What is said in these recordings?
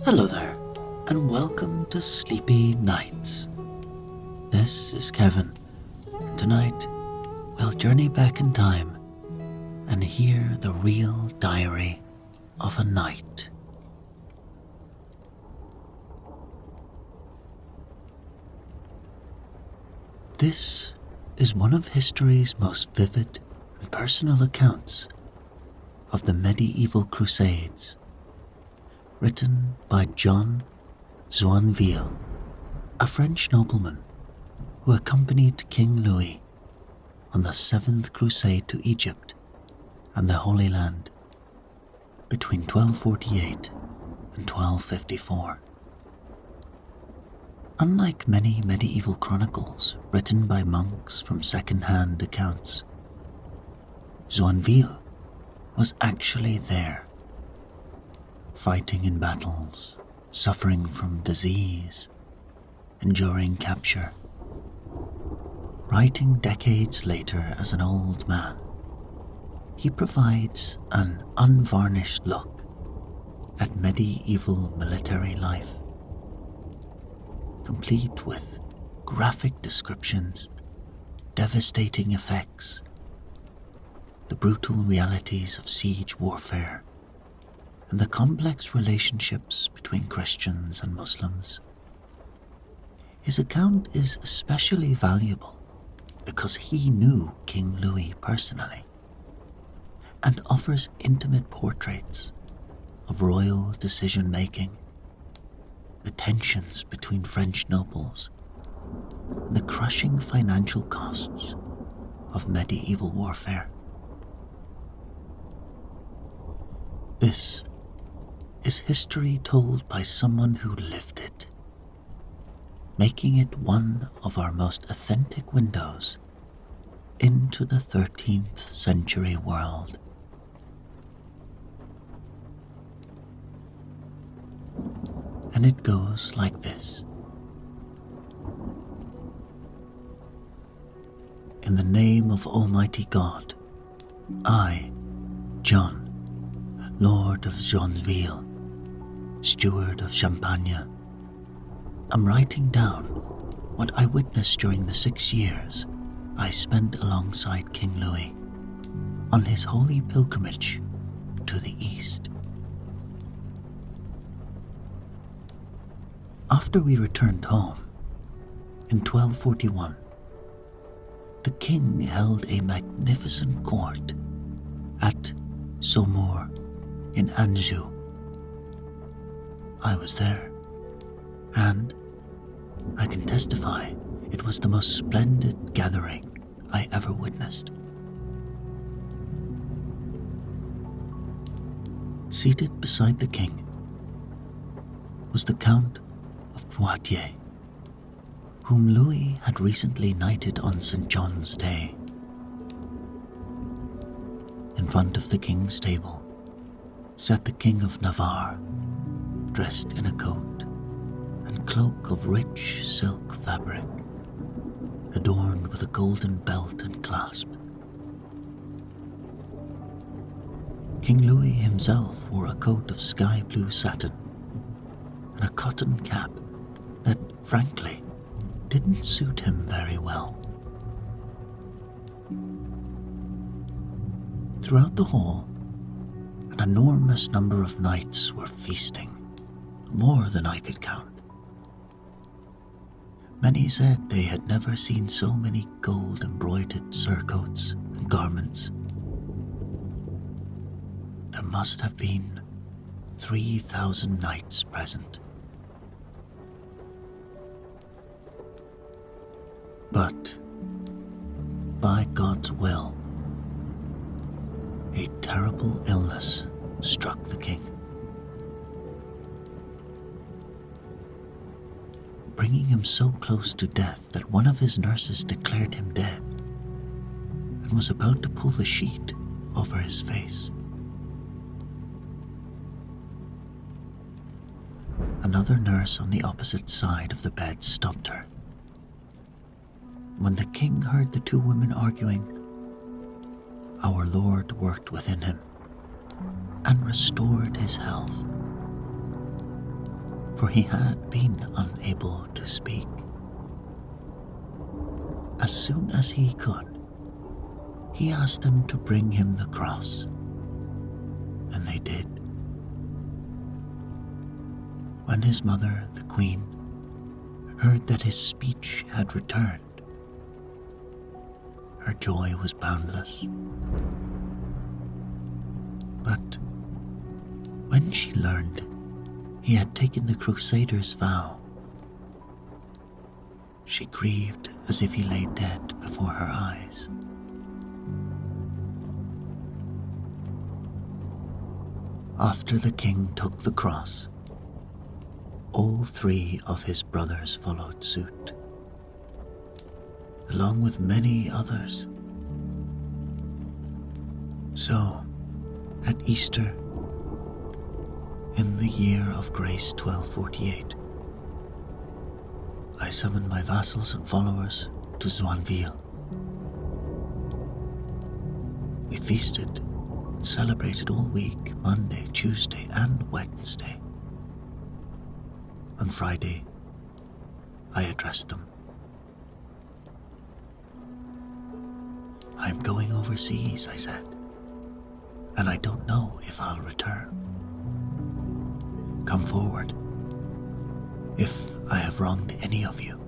Hello there, and welcome to Sleepy Nights. This is Kevin. Tonight, we'll journey back in time and hear the real diary of a night. This is one of history's most vivid and personal accounts of the medieval Crusades, written by John of Joinville, a French nobleman who accompanied King Louis on the Seventh Crusade to Egypt and the Holy Land between 1248 and 1254. Unlike many medieval chronicles written by monks from second-hand accounts, Joinville was actually there, fighting in battles, suffering from disease, enduring capture. Writing decades later as an old man, he provides an unvarnished look at medieval military life, complete with graphic descriptions, devastating effects, the brutal realities of siege warfare, and the complex relationships between Christians and Muslims. His account is especially valuable because he knew King Louis personally and offers intimate portraits of royal decision-making, the tensions between French nobles, and the crushing financial costs of medieval warfare. This is history told by someone who lived it, making it one of our most authentic windows into the 13th century world. And it goes like this. In the name of Almighty God, I, John, Lord of Joinville, Steward of Champagne, am writing down what I witnessed during the 6 years I spent alongside King Louis on his holy pilgrimage to the east. After we returned home in 1241, the king held a magnificent court at Saumur in Anjou. I was there, and I can testify it was the most splendid gathering I ever witnessed. Seated beside the king was the Count of Poitiers, whom Louis had recently knighted on St. John's Day. In front of the king's table sat the King of Navarre, dressed in a coat and cloak of rich silk fabric, adorned with a golden belt and clasp. King Louis himself wore a coat of sky blue satin and a cotton cap that, frankly, didn't suit him very well. Throughout the hall, an enormous number of knights were feasting, more than I could count. Many said they had never seen so many gold-embroidered surcoats and garments. There must have been 3,000 knights present. But, by God's will, a terrible illness struck the king, bringing him so close to death that one of his nurses declared him dead and was about to pull the sheet over his face. Another nurse on the opposite side of the bed stopped her. When the king heard the two women arguing, our Lord worked within him and restored his health. for he had been unable to speak. As soon as he could, he asked them to bring him the cross, and they did. When his mother, the queen, heard that his speech had returned, her joy was boundless. But when she learned he had taken the Crusader's vow, she grieved as if he lay dead before her eyes. After the king took the cross, all three of his brothers followed suit, along with many others. So, at Easter, in the year of grace 1248, I summoned my vassals and followers to Joinville. We feasted and celebrated all week, Monday, Tuesday, and Wednesday. On Friday, I addressed them. I'm going overseas, I said, and I don't know if I'll return. Come forward, if I have wronged any of you.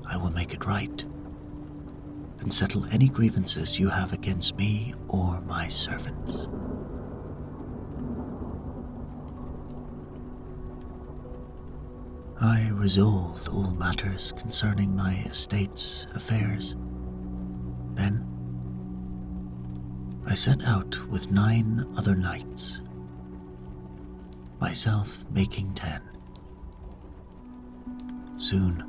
I will make it right and settle any grievances you have against me or my servants. I resolved all matters concerning my estate's affairs. Then I set out with 9 other knights, myself making 10. Soon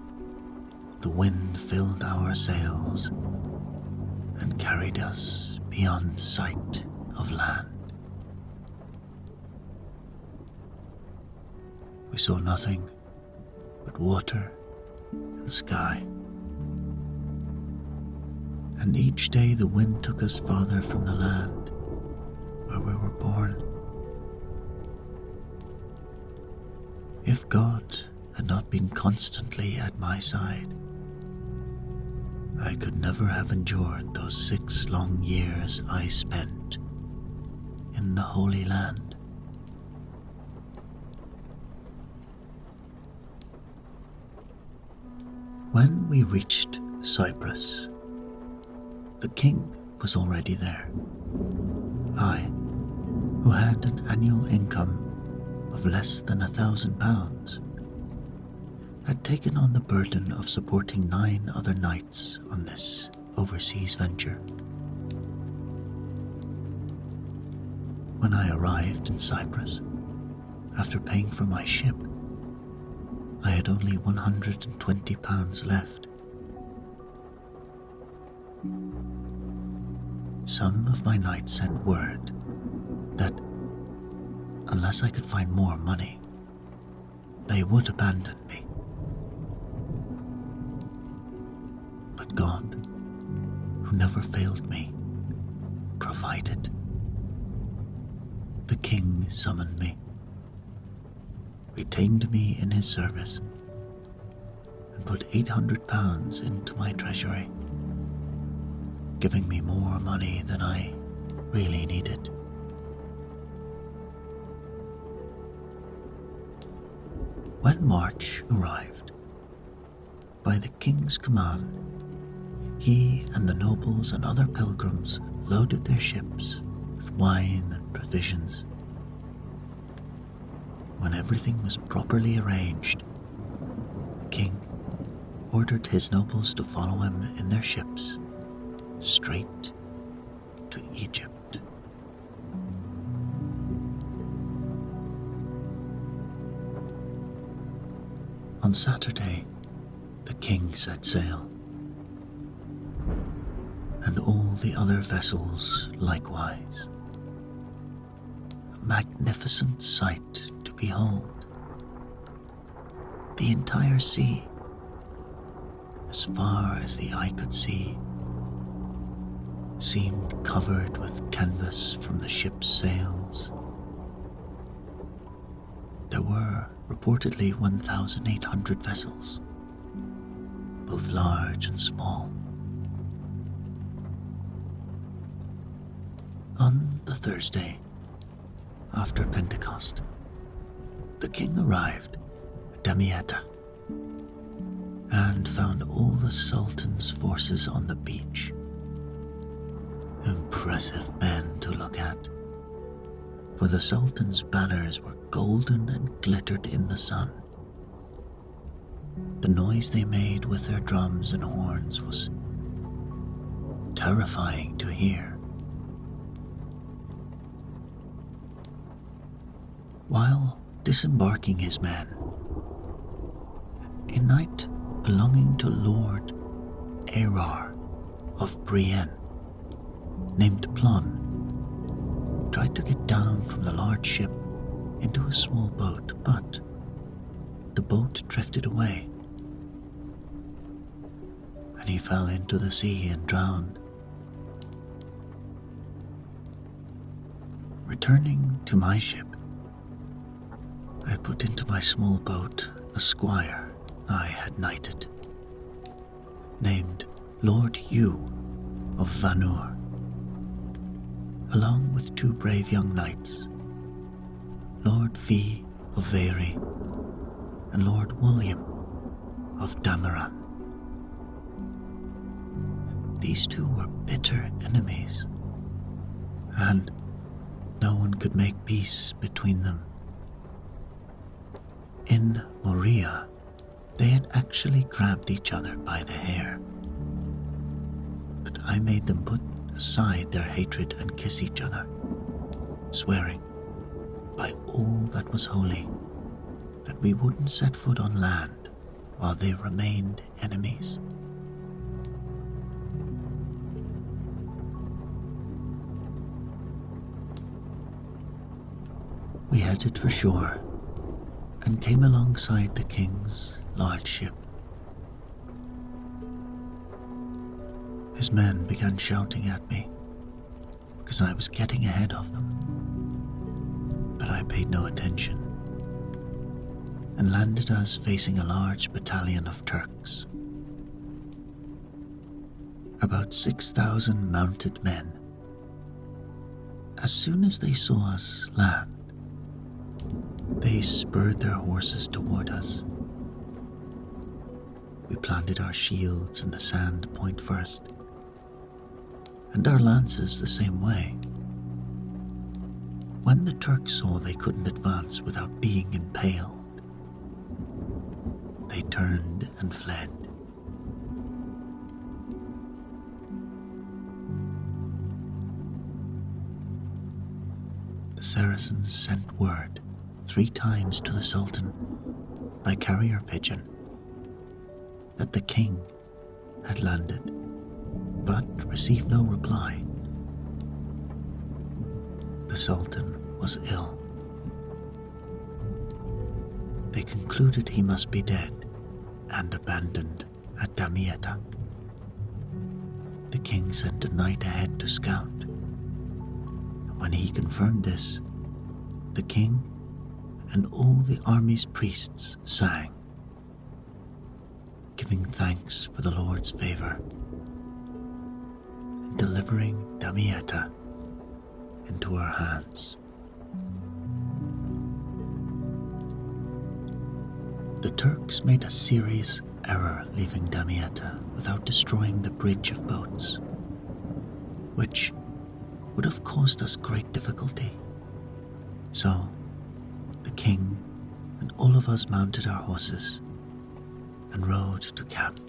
the wind filled our sails and carried us beyond sight of land. We saw nothing but water and sky. And each day the wind took us farther from the land where we were born. If God had not been constantly at my side, I could never have endured those 6 long years I spent in the Holy Land. When we reached Cyprus, the king was already there. I, who had an annual income of less than £1,000, had taken on the burden of supporting 9 other knights on this overseas venture. When I arrived in Cyprus, after paying for my ship, I had only £120 left. Some of my knights sent word that unless I could find more money, they would abandon me. But God, who never failed me, provided. The king summoned me, retained me in his service, and put £800 into my treasury, giving me more money than I really needed. When March arrived, by the king's command, he and the nobles and other pilgrims loaded their ships with wine and provisions. When everything was properly arranged, the king ordered his nobles to follow him in their ships straight to Egypt. On Saturday, the king set sail, and all the other vessels likewise. A magnificent sight to behold. The entire sea, as far as the eye could see, seemed covered with canvas from the ship's sails. there were reportedly 1,800 vessels, both large and small. On the Thursday after Pentecost, the king arrived at Damietta and found all the Sultan's forces on the beach. Impressive men to look at, for the Sultan's banners were golden and glittered in the sun. The noise they made with their drums and horns was terrifying to hear. While disembarking his men, a knight belonging to Lord Arar of Brienne, named Plon, tried to get down from the large ship into a small boat, but the boat drifted away, and he fell into the sea and drowned. Returning to my ship, I put into my small boat a squire I had knighted, named Lord Hugh of Vanur, along with 2 brave young knights, Lord V of Vary and Lord William of Damaran. These 2 were bitter enemies, and no one could make peace between them. In Moria, they had actually grabbed each other by the hair, but I made them put aside their hatred and kiss each other, swearing by all that was holy that we wouldn't set foot on land while they remained enemies. We headed for shore and came alongside the king's large ship. His men began shouting at me because I was getting ahead of them, but I paid no attention and landed us facing a large battalion of Turks. About 6,000 mounted men. As soon as they saw us land, they spurred their horses toward us. We planted our shields in the sand point first, and our lances the same way. When the Turks saw they couldn't advance without being impaled, they turned and fled. The Saracens sent word 3 times to the Sultan by carrier pigeon that the king had landed, but received no reply. The Sultan was ill. They concluded he must be dead and abandoned at Damietta. The king sent a knight ahead to scout, and when he confirmed this, the king and all the army's priests sang, giving thanks for the Lord's favor and delivering Damietta into our hands. The Turks made a serious error leaving Damietta without destroying the bridge of boats, which would have caused us great difficulty. So, the king and all of us mounted our horses and rode to camp.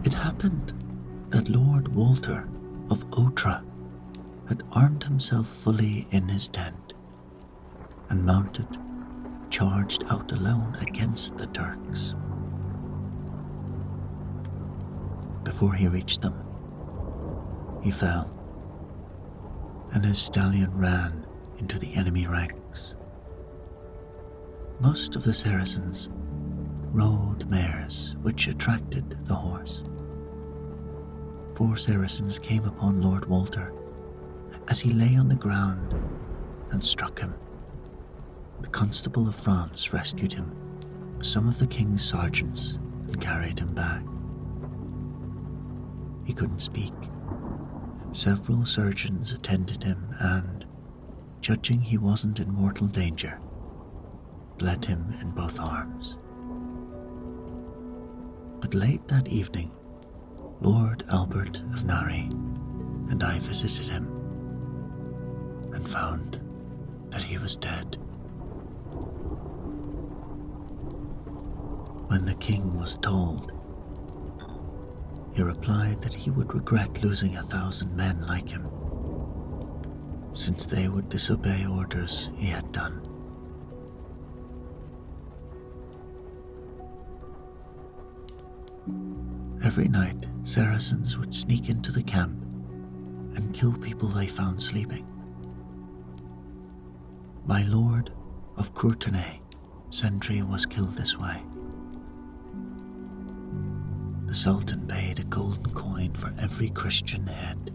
It happened that Lord Walter of Otra had armed himself fully in his tent and mounted, charged out alone against the Turks. Before he reached them, he fell, and his stallion ran into the enemy ranks. Most of the Saracens rode mares, which attracted the horse, 4 Saracens came upon Lord Walter as he lay on the ground and struck him. The Constable of France rescued him, some of the king's sergeants, and carried him back. He couldn't speak. Several surgeons attended him and, judging he wasn't in mortal danger, bled him in both arms. But late that evening, Lord Albert of Nari and I visited him and found that he was dead. When the king was told, he replied that he would regret losing 1,000 men like him, since they would disobey orders he had done. Every night, Saracens would sneak into the camp and kill people they found sleeping. My lord of Courtenay sentry was killed this way. The Sultan paid a golden coin for every Christian head.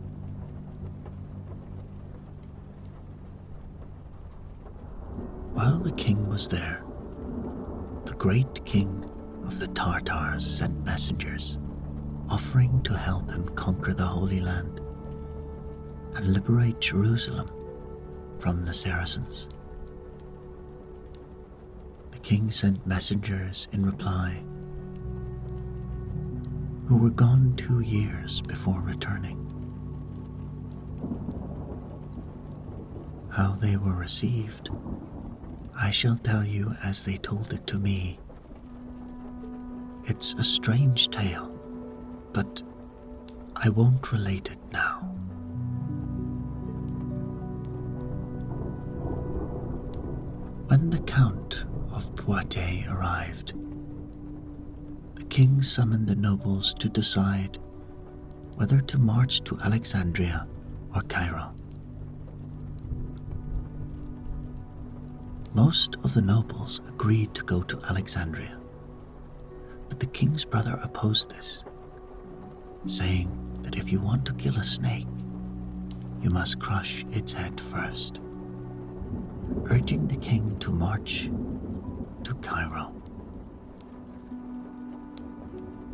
While the king was there, the great king of the Tartars sent messengers offering to help him conquer the Holy Land and liberate Jerusalem from the Saracens. The king sent messengers in reply, who were gone 2 years before returning. How they were received, I shall tell you as they told it to me. It's a strange tale, but I won't relate it now. When the Count of Poitiers arrived, the king summoned the nobles to decide whether to march to Alexandria or Cairo. Most of the nobles agreed to go to Alexandria, but the king's brother opposed this, saying that if you want to kill a snake, you must crush its head first, urging the king to march to Cairo.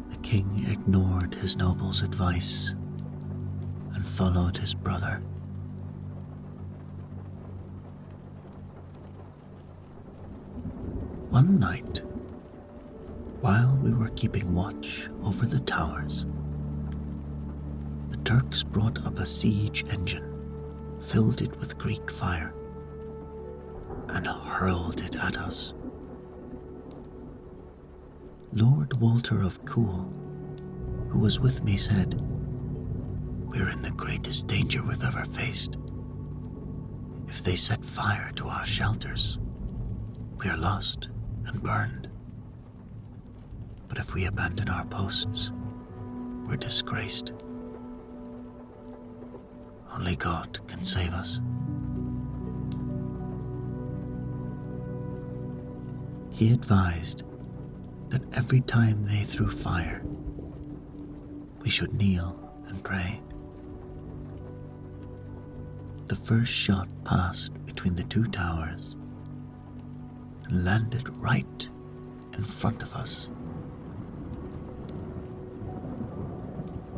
The king ignored his noble's advice and followed his brother. One night, while we were keeping watch over the towers, the Turks brought up a siege engine, filled it with Greek fire, and hurled it at us. Lord Walter of Cool, who was with me, said, "We're in the greatest danger we've ever faced. If they set fire to our shelters, we are lost and burned. But if we abandon our posts, we're disgraced. Only God can save us." He advised that every time they threw fire, we should kneel and pray. The first shot passed between the 2 towers and landed right in front of us.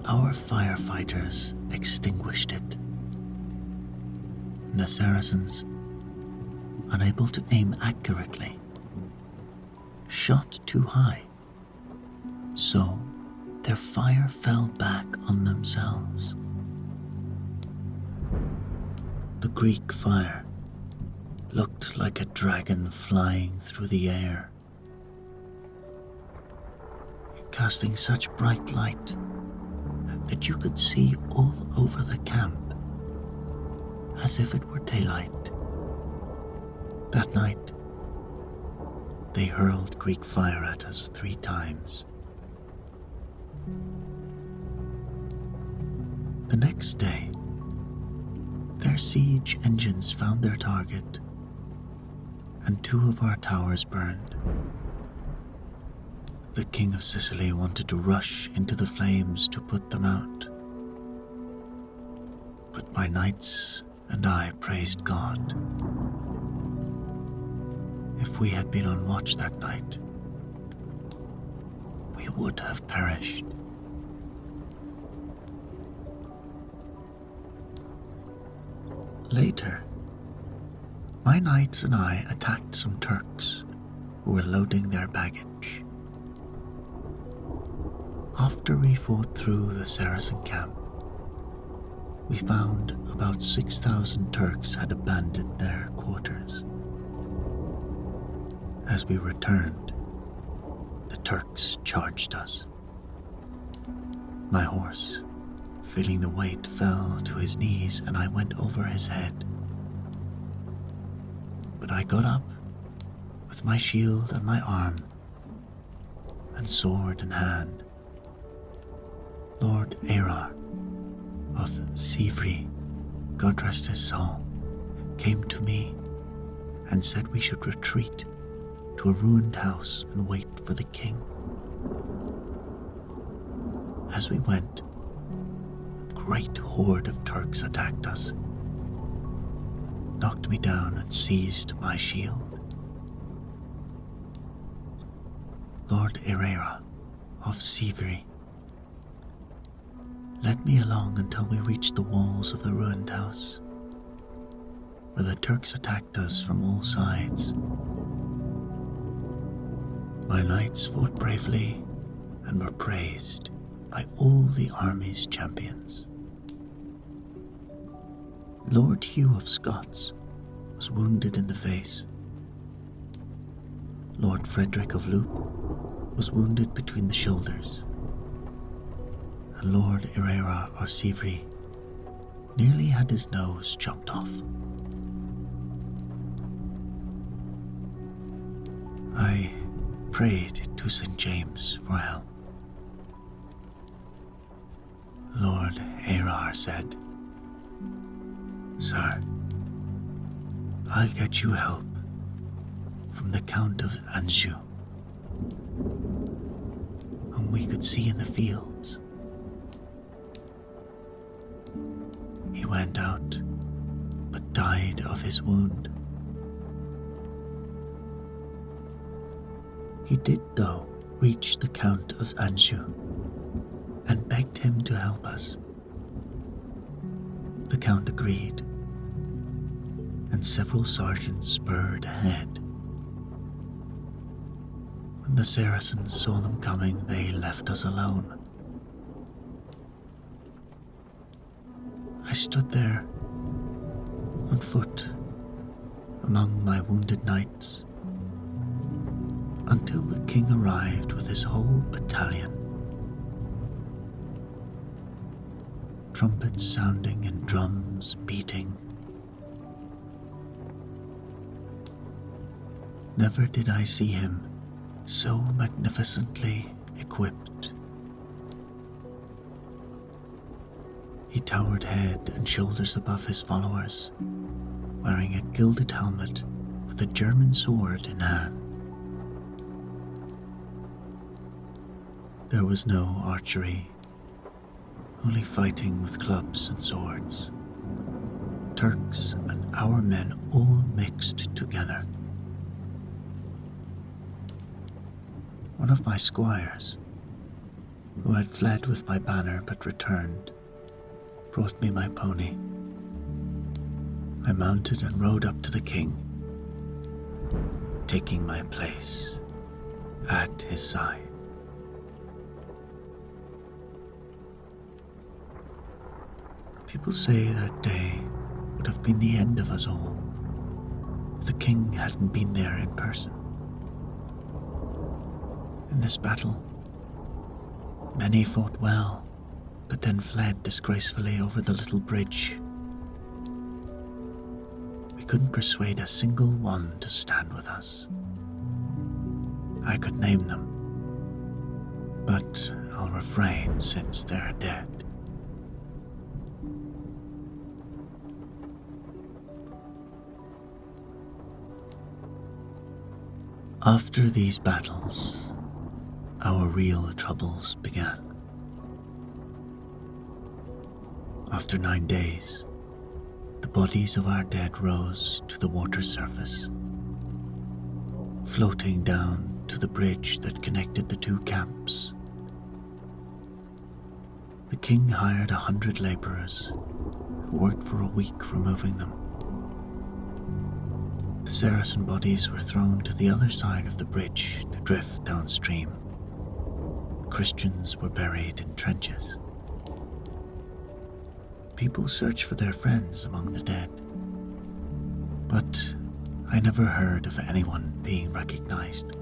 Our firefighters extinguished it, and the Saracens, unable to aim accurately, shot too high, so their fire fell back on themselves. The Greek fire looked like a dragon flying through the air, casting such bright light that you could see all over the camp, as if it were daylight. That night, they hurled Greek fire at us 3 times. The next day, their siege engines found their target, and 2 of our towers burned. The King of Sicily wanted to rush into the flames to put them out, But my knights and I praised God. If we had been on watch that night, we would have perished. Later, my knights and I attacked some Turks who were loading their baggage. After we fought through the Saracen camp, we found about 6,000 Turks had abandoned their quarters. As we returned, the Turks charged us. My horse, feeling the weight, fell to his knees and I went over his head. But I got up with my shield on my arm and sword in hand. Lord Arar of Sivri, God rest his soul, came to me and said we should retreat to a ruined house and wait for the king. As we went, a great horde of Turks attacked us, knocked me down and seized my shield. Lord Arar of Sivri led me along until we reached the walls of the ruined house, where the Turks attacked us from all sides. My knights fought bravely and were praised by all the army's champions. Lord Hugh of Scots was wounded in the face. Lord Frederick of Loup was wounded between the shoulders. And Lord Arar of Sivri nearly had his nose chopped off. I prayed to St. James for help. Lord Arar said, "Sir, I'll get you help from the Count of Anjou, whom we could see in the fields." He went out, but died of his wound. He did, though, reach the Count of Anjou and begged him to help us. The Count agreed, and several sergeants spurred ahead. When the Saracens saw them coming, they left us alone. I stood there, on foot, among my wounded knights, until the king arrived with his whole battalion. Trumpets sounding and drums beating. Never did I see him so magnificently equipped. He towered head and shoulders above his followers, wearing a gilded helmet with a German sword in hand. There was no archery, only fighting with clubs and swords. Turks and our men all mixed together. One of my squires, who had fled with my banner but returned, brought me my pony. I mounted and rode up to the king, taking my place at his side. People say that day would have been the end of us all if the king hadn't been there in person. In this battle, many fought well, but then fled disgracefully over the little bridge. We couldn't persuade a single one to stand with us. I could name them, but I'll refrain since they're dead. After these battles, our real troubles began. A After 9 days, the bodies of our dead rose to the water's surface, floating down to the bridge that connected the two camps. The king hired 100 laborers who worked for a week removing them. The Saracen bodies were thrown to the other side of the bridge to drift downstream. Christians were buried in trenches. People searched for their friends among the dead, but I never heard of anyone being recognized.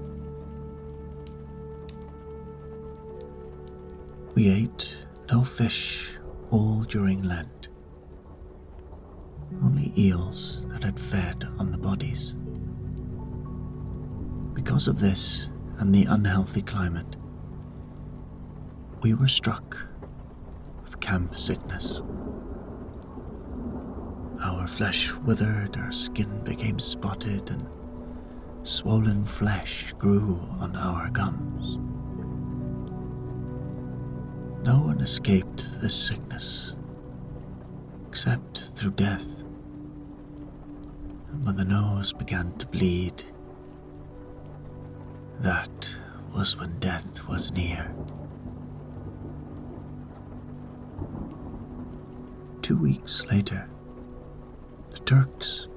We ate no fish all during Lent, only eels that had fed on the bodies. Because of this and the unhealthy climate, we were struck with camp sickness. Our flesh withered, our skin became spotted, and swollen flesh grew on our gums. No one escaped this sickness, except through death. And when the nose began to bleed, that was when death was near. 2 weeks later, the Turks,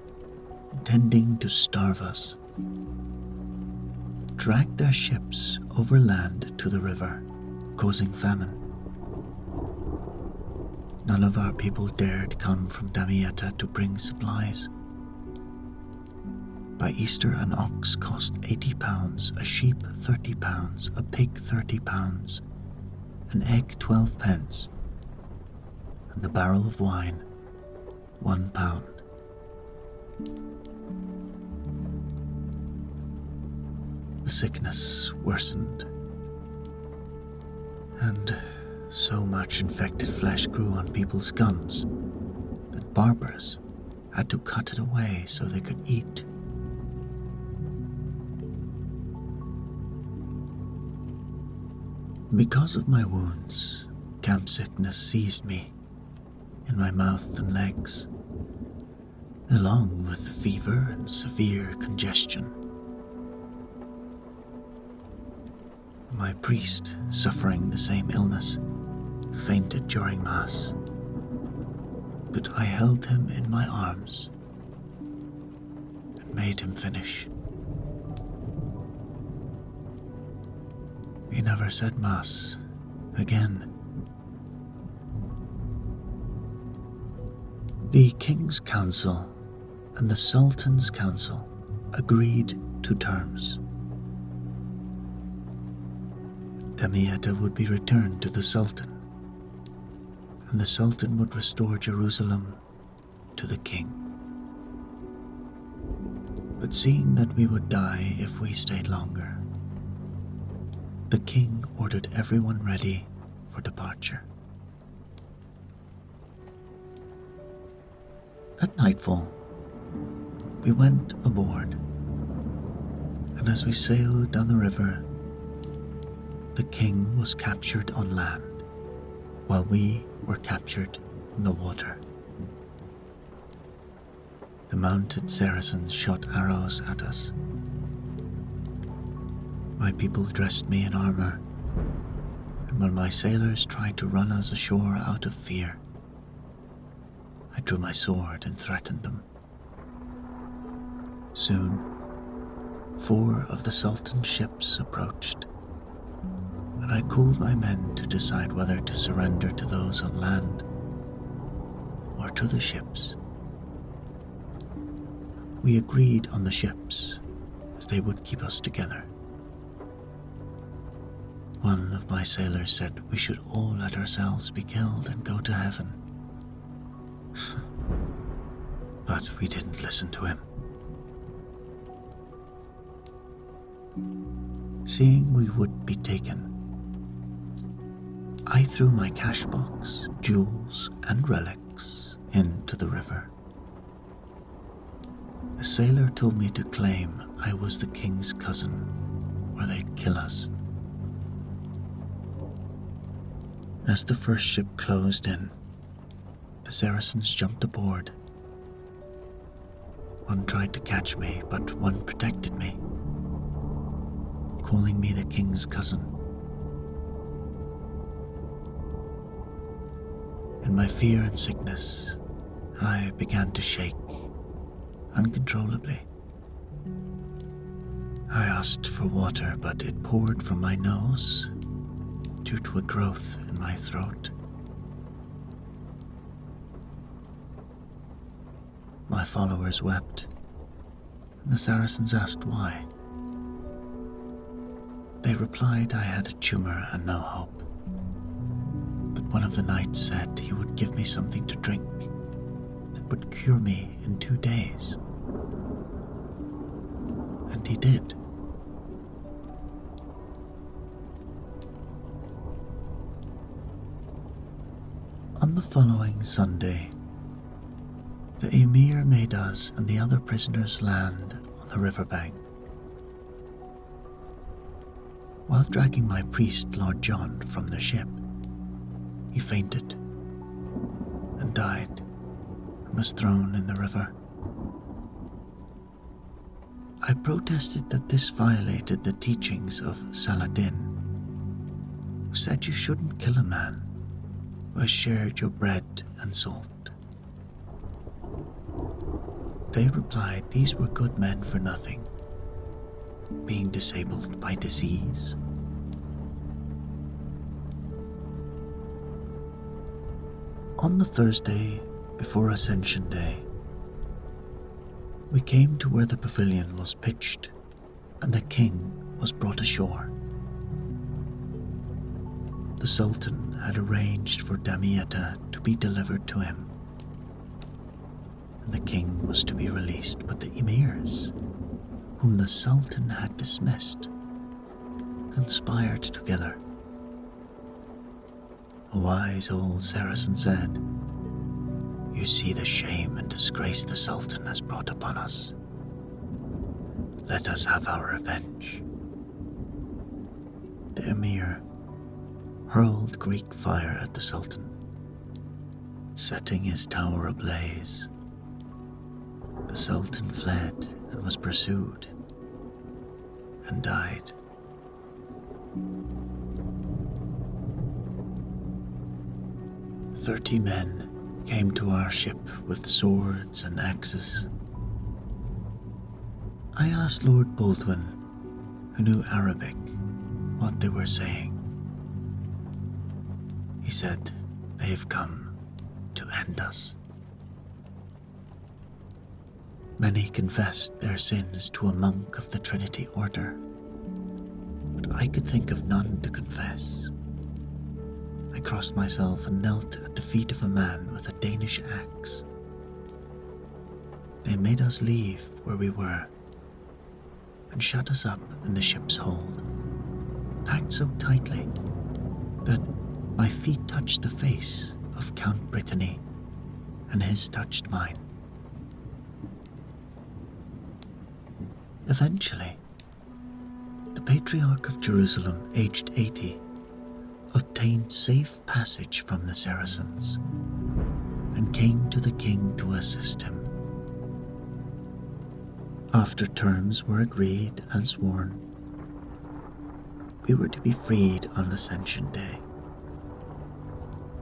intending to starve us, dragged their ships overland to the river, causing famine. None of our people dared come from Damietta to bring supplies. By Easter, an ox cost 80 pounds, a sheep 30 pounds, a pig 30 pounds, an egg 12 pence, and the barrel of wine 1 pound. The sickness worsened, and so much infected flesh grew on people's gums that barbers had to cut it away so they could eat. Because of my wounds, camp sickness seized me in my mouth and legs, along with fever and severe congestion. My priest, suffering the same illness, fainted during Mass, but I held him in my arms and made him finish. He never said Mass again. The King's Council and the Sultan's Council agreed to terms. Damietta would be returned to the Sultan, and the Sultan would restore Jerusalem to the king. But seeing that we would die if we stayed longer, the king ordered everyone ready for departure. At nightfall, we went aboard, and as we sailed down the river, the king was captured on land, while we were captured in the water. The mounted Saracens shot arrows at us. My people dressed me in armor, and when my sailors tried to run us ashore out of fear, I drew my sword and threatened them. Soon, 4 of the Sultan's ships approached, and I called my men to decide whether to surrender to those on land or to the ships. We agreed on the ships, as they would keep us together. One of my sailors said we should all let ourselves be killed and go to heaven. But we didn't listen to him. Seeing we would be taken, I threw my cash box, jewels, and relics into the river. A sailor told me to claim I was the king's cousin, or they'd kill us. As the first ship closed in, The Saracens jumped aboard. One tried to catch me, but one protected me, calling me the king's cousin. In my fear and sickness, I began to shake uncontrollably. I asked for water, but it poured from my nose due to a growth in my throat. My followers wept, and the Saracens asked why. They replied I had a tumor and no hope, but one of the knights said he would give me something to drink that would cure me in 2 days. And he did. On the following Sunday, the Emir made us and the other prisoners land on the riverbank. While dragging my priest, Lord John, from the ship, he fainted and died and was thrown in the river. I protested that this violated the teachings of Saladin, who said you shouldn't kill a man who has shared your bread and salt. They replied these were good men for nothing, being disabled by disease. On the Thursday before Ascension Day, we came to where the pavilion was pitched and the king was brought ashore. The Sultan had arranged for Damietta to be delivered to him, and the king was to be released, but the emirs, whom the Sultan had dismissed, conspired together. A wise old Saracen said, "You see the shame and disgrace the Sultan has brought upon us. Let us have our revenge." The emir hurled Greek fire at the Sultan, setting his tower ablaze. The Sultan fled and was pursued and died. "30 men came to our ship with swords and axes. I asked Lord Baldwin, who knew Arabic, what they were saying. He said, "They've come to end us." Many confessed their sins to a monk of the Trinity Order, but I could think of none to confess. I crossed myself and knelt at the feet of a man with a Danish axe. They made us leave where we were and shut us up in the ship's hold, packed so tightly that my feet touched the face of Count Brittany and his touched mine. Eventually, the Patriarch of Jerusalem, aged 80, obtained safe passage from the Saracens and came to the king to assist him. After terms were agreed and sworn, we were to be freed on Ascension Day,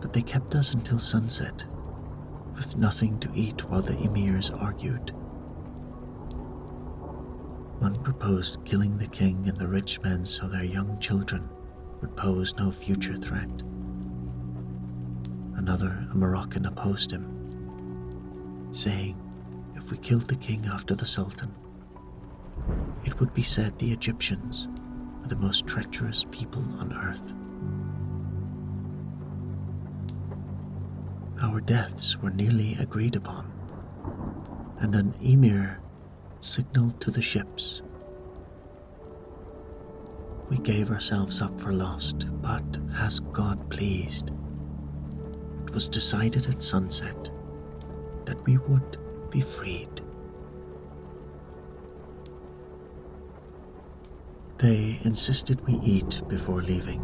but they kept us until sunset with nothing to eat while the emirs argued. One proposed killing the king and the rich men so their young children would pose no future threat. Another, a Moroccan, opposed him, saying if we killed the king after the Sultan, it would be said the Egyptians were the most treacherous people on earth. Our deaths were nearly agreed upon, and an emir signaled to the ships. We gave ourselves up for lost, but as God pleased, it was decided at sunset that we would be freed. They insisted we eat before leaving,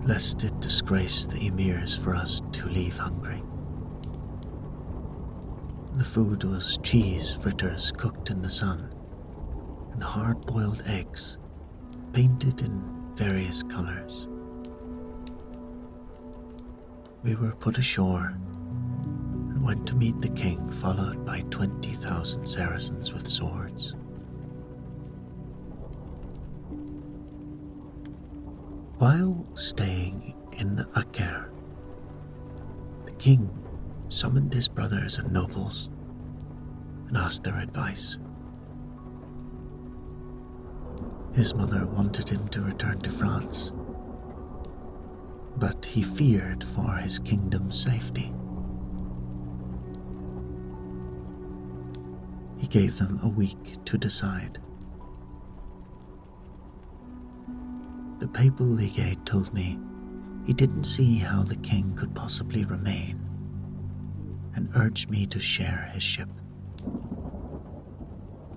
lest it disgrace the emirs for us to leave hungry. The food was cheese fritters cooked in the sun, and hard-boiled eggs painted in various colors. We were put ashore and went to meet the king, followed by 20,000 Saracens with swords. While staying in Acre, the king summoned his brothers and nobles and asked their advice. His mother wanted him to return to France, but he feared for his kingdom's safety. He gave them a week to decide. The papal legate told me he didn't see how the king could possibly remain and urged me to share his ship.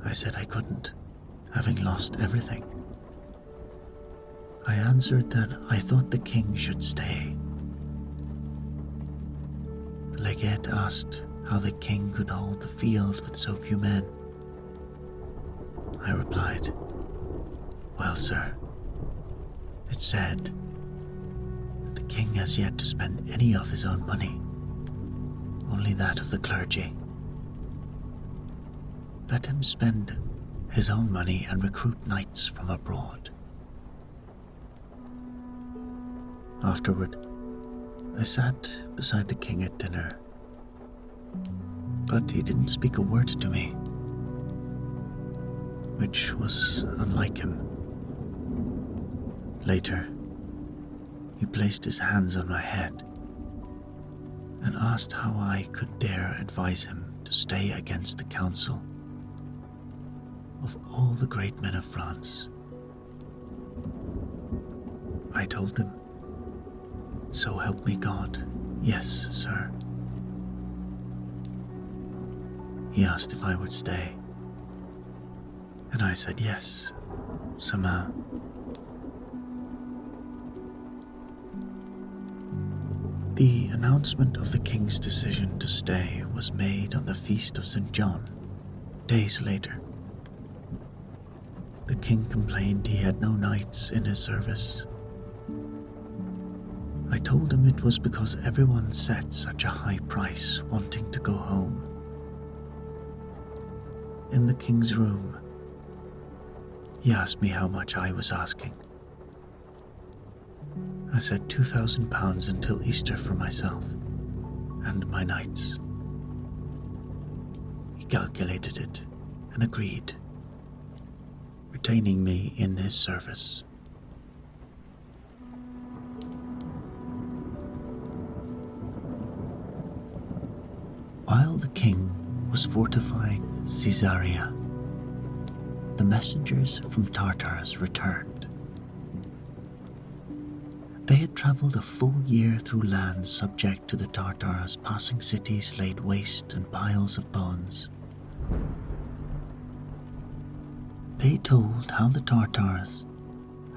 I said I couldn't, having lost everything. I answered that I thought the king should stay. The legate asked how the king could hold the field with so few men. I replied, "Well, sir, it's said that the king has yet to spend any of his own money, only that of the clergy. Let him spend his own money and recruit knights from abroad." Afterward, I sat beside the king at dinner, but he didn't speak a word to me, which was unlike him. Later, he placed his hands on my head and asked how I could dare advise him to stay against the council of all the great men of France. I told him, "So help me God, yes, sir." He asked if I would stay, and I said yes, somehow. The announcement of the king's decision to stay was made on the feast of St. John, days later. The king complained he had no knights in his service. I told him it was because everyone set such a high price wanting to go home. In the king's room, he asked me how much I was asking. I said £2,000 until Easter for myself and my knights. He calculated it and agreed, retaining me in his service. While the king was fortifying Caesarea, the messengers from Tartars returned. They had traveled a full year through lands subject to the Tartars, passing cities laid waste and piles of bones. They told how the Tartars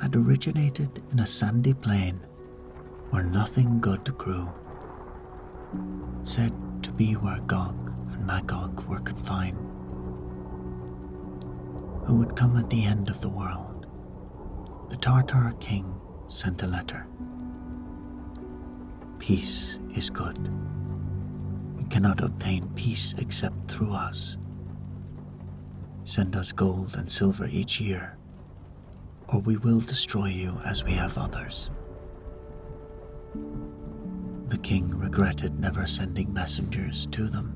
had originated in a sandy plain where nothing good grew, said to be where Gog and Magog were confined, who would come at the end of the world. The Tartar king sent a letter. "Peace is good. You cannot obtain peace except through us. Send us gold and silver each year, or we will destroy you as we have others." The king regretted never sending messengers to them.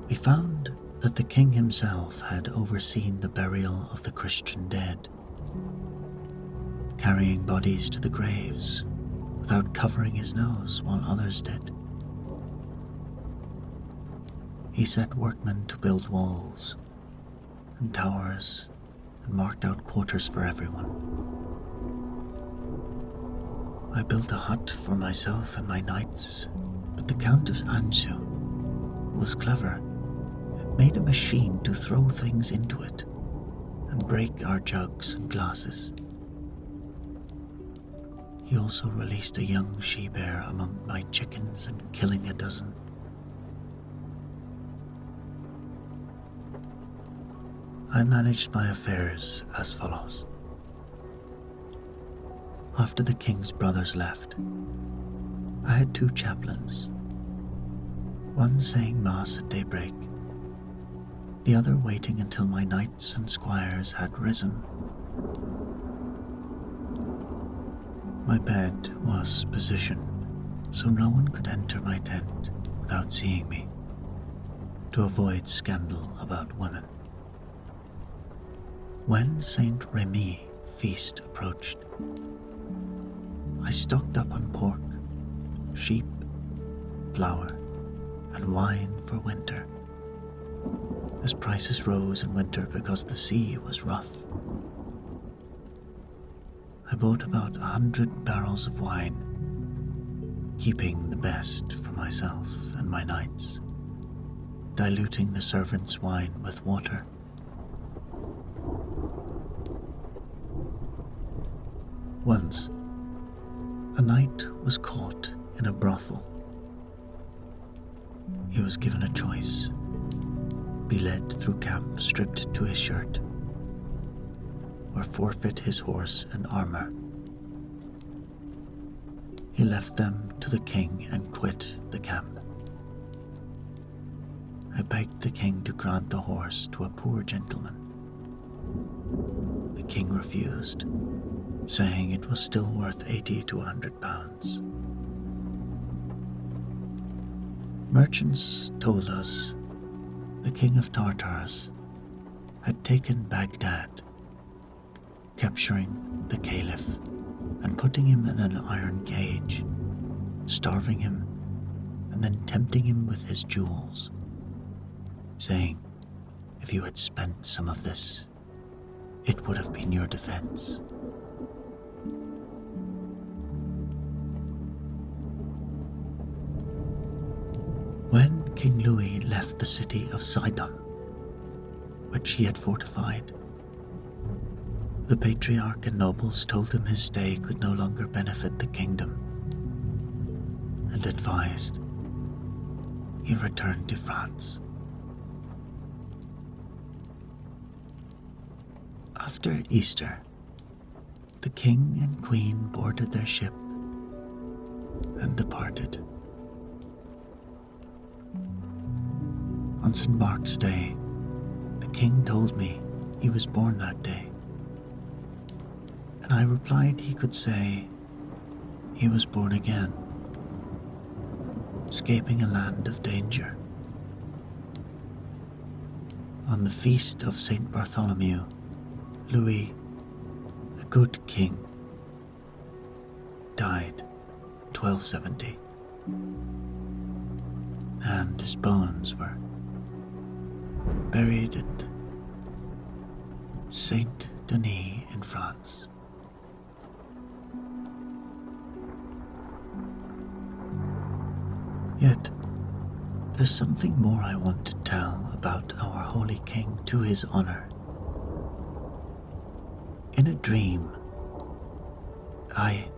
We found that the king himself had overseen the burial of the Christian dead, carrying bodies to the graves without covering his nose while others did. He set workmen to build walls and towers and marked out quarters for everyone. I built a hut for myself and my knights, but the Count of Anjou, who was clever, made a machine to throw things into it and break our jugs and glasses. He also released a young she-bear among my chickens and killing a dozen. I managed my affairs as follows. After the king's brothers left, I had 2 chaplains, one saying mass at daybreak, the other waiting until my knights and squires had risen. My bed was positioned so no one could enter my tent without seeing me, to avoid scandal about women. When Saint Remy feast approached, I stocked up on pork, sheep, flour, and wine for winter, as prices rose in winter because the sea was rough. I bought about 100 barrels of wine, keeping the best for myself and my knights, diluting the servants' wine with water. Once, a knight was caught in a brothel. He was given a choice: be led through camp stripped to his shirt, or forfeit his horse and armor. He left them to the king and quit the camp. I begged the king to grant the horse to a poor gentleman. The king refused, saying it was still worth 80 to 100 pounds. Merchants told us the king of Tartars had taken Baghdad, capturing the caliph and putting him in an iron cage, starving him, and then tempting him with his jewels, saying, if you had spent some of this, it would have been your defense. When King Louis left the city of Sidon, which he had fortified, the patriarch and nobles told him his stay could no longer benefit the kingdom, and advised he return to France. After Easter, the king and queen boarded their ship and departed. On St. Mark's Day, the king told me he was born that day, and I replied he could say he was born again, escaping a land of danger. On the feast of St. Bartholomew, Louis, a good king, died in 1270, and his bones were buried at Saint Denis in France. Yet, there's something more I want to tell about our holy king to his honor. In a dream, I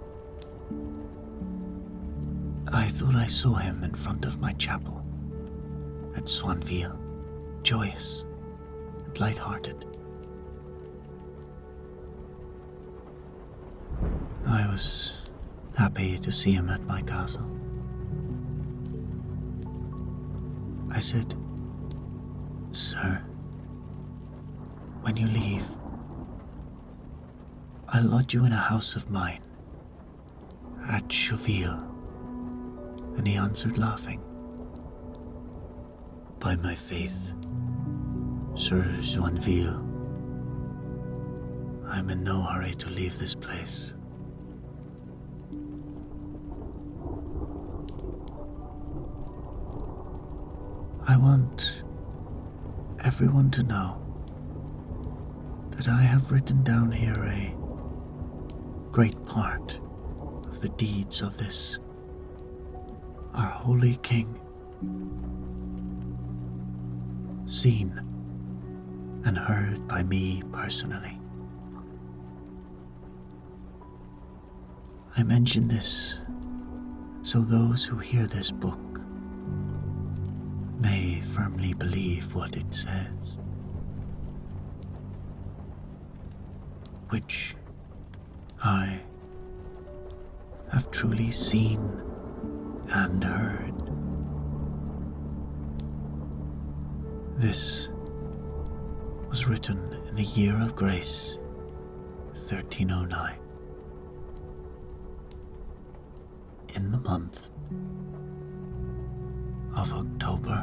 thought I saw him in front of my chapel at Joinville, joyous and light-hearted. I was happy to see him at my castle. I said, "Sir, when you leave, I'll lodge you in a house of mine at Joinville." And he answered, laughing, "By my faith, Sir Joinville, I'm in no hurry to leave this place." I want everyone to know that I have written down here a great part of the deeds of this, our holy king, seen and heard by me personally. I mention this so those who hear this book may firmly believe what it says, which I have truly seen and heard. This was written in the year of grace 1309, in the month of October.